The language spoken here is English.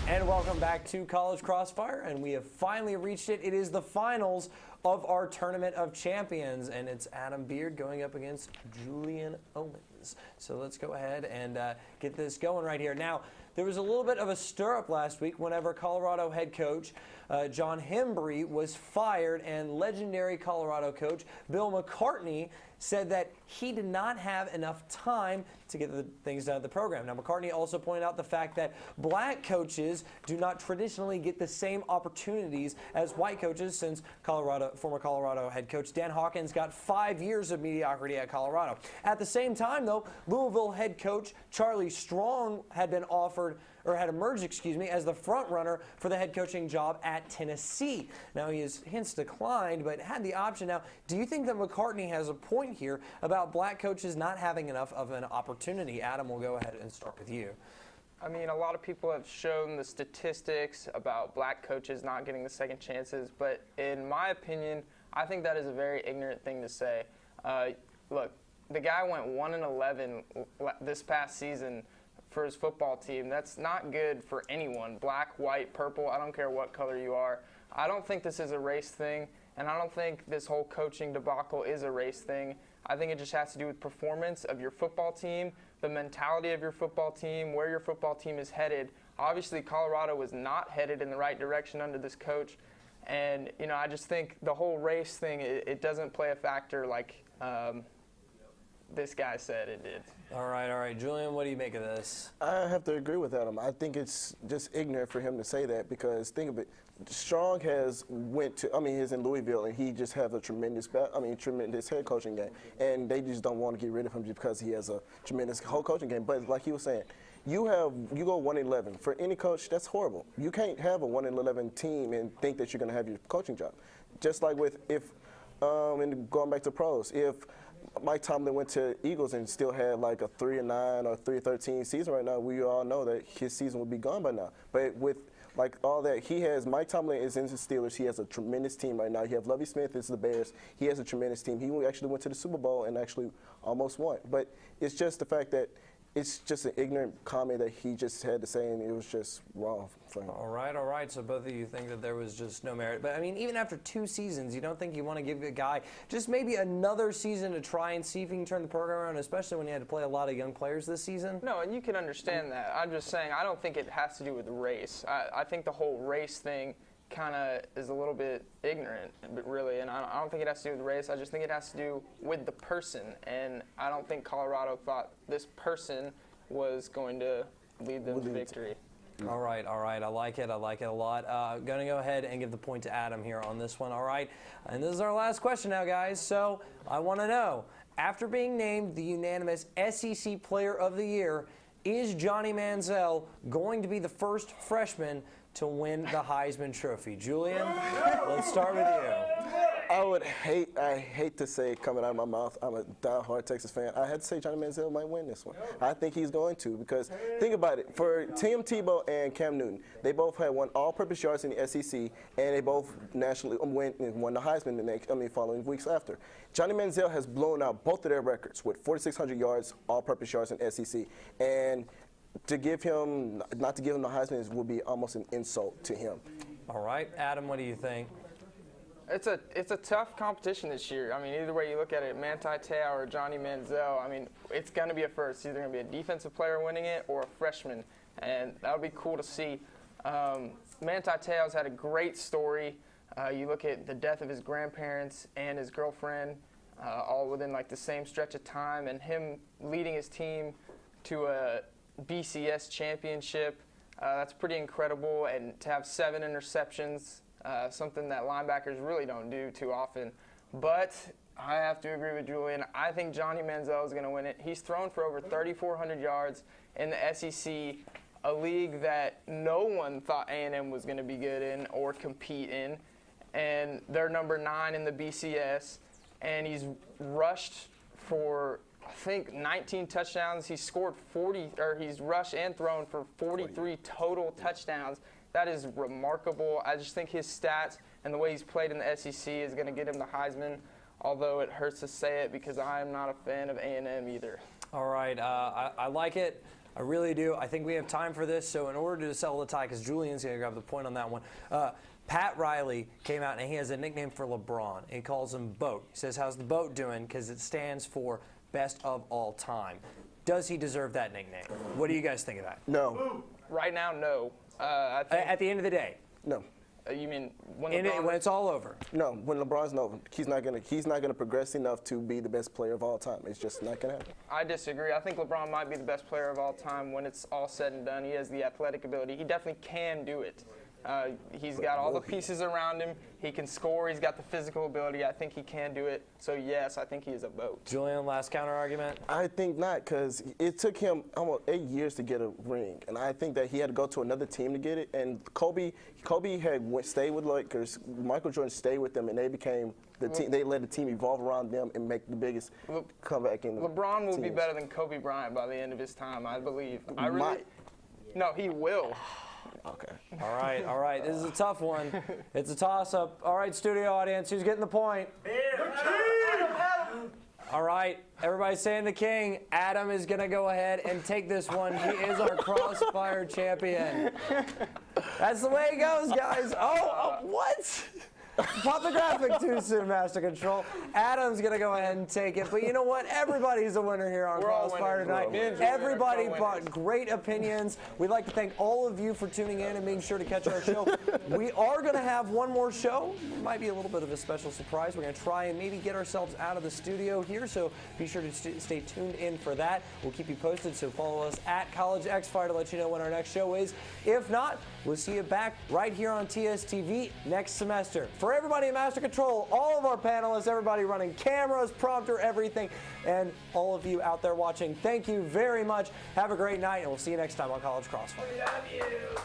And welcome back to College Crossfire, and we have finally reached it. It is the finals of our Tournament of Champions, and it's Adam Beard going up against Julian Owens. So let's go ahead and get this going right here. Now, there was a little bit of a stir-up last week whenever Colorado head coach John Hembree was fired, and legendary Colorado coach Bill McCartney said that he did not have enough time to get the things done at the program. Now, McCartney also pointed out the fact that black coaches do not traditionally get the same opportunities as white coaches, since former Colorado head coach Dan Hawkins got 5 years of mediocrity at Colorado. At the same time, though, Louisville head coach Charlie Strong had been offered, or had emerged, as the front runner for the head coaching job at Tennessee. Now, he has hence declined, but had the option. Now, do you think that McCartney has a point here about black coaches not having enough of an opportunity? Adam, we'll go ahead and start with you. I mean, a lot of people have shown the statistics about black coaches not getting the second chances, but in my opinion, I think that is a very ignorant thing to say. Look, the guy went 1-11 this past season for his football team. That's not good for anyone, black, white, purple, I don't care what color you are. I don't think this is a race thing, and I don't think this whole coaching debacle is a race thing. I think it just has to do with performance of your football team, the mentality of your football team, where your football team is headed. Obviously, Colorado was not headed in the right direction under this coach, and I just think the whole race thing, it doesn't play a factor like this guy said it did. All right. Julian, what do you make of this? I have to agree with Adam. I think it's just ignorant for him to say that, because think of it. Strong he's in Louisville, and he just has a tremendous head coaching game, and they just don't want to get rid of him just because he has a tremendous whole coaching game. But like he was saying, you go 1-11. For any coach, that's horrible. You can't have a 1-11 team and think that you're going to have your coaching job. Just like and going back to pros, if Mike Tomlin went to Eagles and still had like a 3-9 or 3-13 season right now, we all know that his season would be gone by now. But with like all that, Mike Tomlin is in the Steelers. He has a tremendous team right now. You have Lovie Smith is the Bears. He has a tremendous team. He actually went to the Super Bowl and actually almost won. But it's just the fact that it's just an ignorant comment that he just had to say, and it was just wrong for him. All right. So both of you think that there was just no merit. But, I mean, even after 2 seasons, you don't think you want to give a guy just maybe another season to try and see if he can turn the program around, especially when he had to play a lot of young players this season? No, and you can understand that. I'm just saying I don't think it has to do with race. I think the whole race thing kind of is a little bit ignorant, but really, and I don't think it has to do with race. I just think it has to do with the person, and I don't think Colorado thought this person was going to lead them to victory. All right. I like it a lot. Going to go ahead and give the point to Adam here on this one. All right. And this is our last question now, guys. So I want to know, after being named the unanimous SEC Player of the Year, is Johnny Manziel going to be the first freshman to win the Heisman Trophy? Julian, let's start with you. I hate to say it coming out of my mouth. I'm a diehard Texas fan. I had to say Johnny Manziel might win this one. I think he's going to, because think about it. For Tim Tebow and Cam Newton, they both had won all-purpose yards in the SEC, and they both nationally won the Heisman the following weeks after. Johnny Manziel has blown out both of their records with 4,600 yards, all-purpose yards in SEC, and not to give him the Heisman would be almost an insult to him. All right, Adam, what do you think? It's a tough competition this year. I mean, either way you look at it, Manti Te'o or Johnny Manziel, I mean, it's going to be a first. It's either going to be a defensive player winning it or a freshman, and that would be cool to see. Manti Te'o's had a great story. You look at the death of his grandparents and his girlfriend, all within like the same stretch of time, and him leading his team to a BCS championship. That's pretty incredible, and to have 7 interceptions, something that linebackers really don't do too often. But I have to agree with Julian. I think Johnny Manziel is going to win it. He's thrown for over 3,400 yards in the SEC, a league that no one thought A&M was going to be good in or compete in, and they're number 9 in the BCS, and he's rushed for, I think, 19 touchdowns. He's rushed and thrown for 43 total touchdowns. That is remarkable. I just think his stats and the way he's played in the SEC is going to get him the Heisman, although it hurts to say it because I am not a fan of A&M either. All right. I like it. I really do. I think we have time for this. So in order to settle the tie, because Julian's going to grab the point on that one, Pat Riley came out and he has a nickname for LeBron. He calls him BOAT. He says, how's the BOAT doing? Because it stands for best of all time. Does he deserve that nickname? What do you guys think of that? No. Right now, no. I think, At the end of the day, No. you mean when when LeBron, it's all over. No. When LeBron's no, he's not gonna progress enough to be the best player of all time. It's just not gonna happen. I disagree. I think LeBron might be the best player of all time when it's all said and done. He has the athletic ability. He definitely can do it. He's got all the pieces around him. He can score. He's got the physical ability. I think he can do it. So, yes, I think he is a BOAT. Julian, last counter argument. I think not, because it took him almost 8 years to get a ring, and I think that he had to go to another team to get it. And Kobe had stayed with Lakers. Michael Jordan stayed with them, and they became the team. They let the team evolve around them and make the biggest comeback in the LeBron will be teams. better than Kobe Bryant by the end of his time, I believe. Might. No, he will. Okay. All right. This is a tough one. It's a toss-up. All right, studio audience, who's getting the point? All right, everybody saying the king. Adam is going to go ahead and take this one. He is our Crossfire champion. That's the way it goes, guys. What? Pop the graphic too soon, Master Control. Adam's going to go ahead and take it. But you know what? Everybody's a winner here on We're all Crossfire winners. tonight. Me and Julian are Everybody co-winners. brought great opinions. We'd like to thank all of you for tuning in and being sure to catch our show. We are going to have one more show. It might be a little bit of a special surprise. We're going to try and maybe get ourselves out of the studio here, so be sure to stay tuned in for that. We'll keep you posted, so follow us at College X Fire to let you know when our next show is. If not, we'll see you back right here on TSTV next semester. For everybody in Master Control, all of our panelists, everybody running cameras, prompter, everything, and all of you out there watching, thank you very much. Have a great night, and we'll see you next time on College Crossfire. We love you.